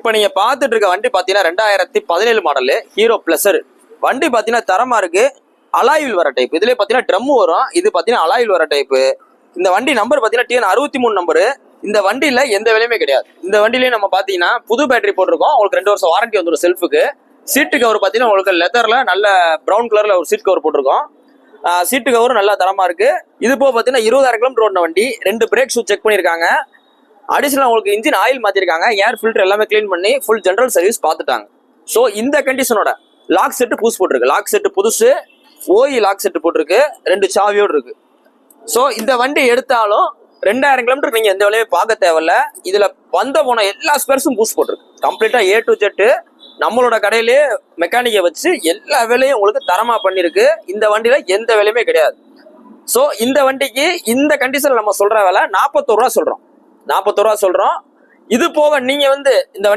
இப்போ நீங்க பார்த்துட்டு இருக்க வண்டி பார்த்தீங்கன்னா 2017 மாடலு ஹீரோ பிளஸர். வண்டி பார்த்தீங்கன்னா தரமா இருக்கு. அலாயில் வர டைப். இதுல பார்த்தீங்கன்னா ட்ரம் வரும். இது பார்த்தீங்கன்னா அலாயில் வர டைப்பு. இந்த வண்டி நம்பர் பார்த்தீங்கன்னா TN 63 நம்பரு. இந்த வண்டியில எந்த விலையுமே கிடையாது. இந்த வண்டியிலேயே நம்ம பார்த்தீங்கன்னா புது பேட்டரி போட்டிருக்கோம். உங்களுக்கு 2 வருஷம் வாரண்டி வந்துடும் செல்ஃபுக்கு. சீட்டு கவர் பார்த்தீங்கன்னா உங்களுக்கு லெதர்ல நல்ல ப்ரௌன் கலர்ல ஒரு சீட் கவர் போட்டிருக்கோம். சீட்டு கவரும் நல்லா தரமா இருக்கு. இது போக பார்த்தீங்கன்னா 20,000 கிலோமீட்டர் ஓடின வண்டி. 2 பிரேக் ஷூ செக் பண்ணியிருக்காங்க. அடிஷனல் உங்களுக்கு இன்ஜின் ஆயில் மாத்திருக்காங்க. ஏர் ஃபில்டர் எல்லாமே கிளீன் பண்ணி ஃபுல் ஜெனரல் சர்வீஸ் பார்த்துட்டாங்க. ஸோ இந்த கண்டிஷனோட லாக் செட்டு புதுசு போட்டிருக்கு. லாக் செட்டு புதுசு, ஓஇ லாக் செட்டு போட்டிருக்கு. 2 சாவியோடு இருக்கு. ஸோ இந்த வண்டி எடுத்தாலும் 2000 கிலோமீட்டர் நீங்க எந்த வேலையுமே பார்க்க தேவையில்ல. இதுல வந்த போன எல்லா ஸ்பேர்ஸும் பூஸ்ட் போட்டிருக்கு. கம்ப்ளீட்டா A to Z நம்மளோட கடையிலேயே மெக்கானிக்கை வச்சு எல்லா வேலையும் உங்களுக்கு தரமா பண்ணிருக்கு. இந்த வண்டியில எந்த வேலையுமே கிடையாது. ஸோ இந்த வண்டிக்கு இந்த கண்டிஷன்ல நம்ம சொல்ற வேலை 41 ரூபா சொல்றோம். 41 ரூபா சொல்றோம். இது போக நீங்க இந்த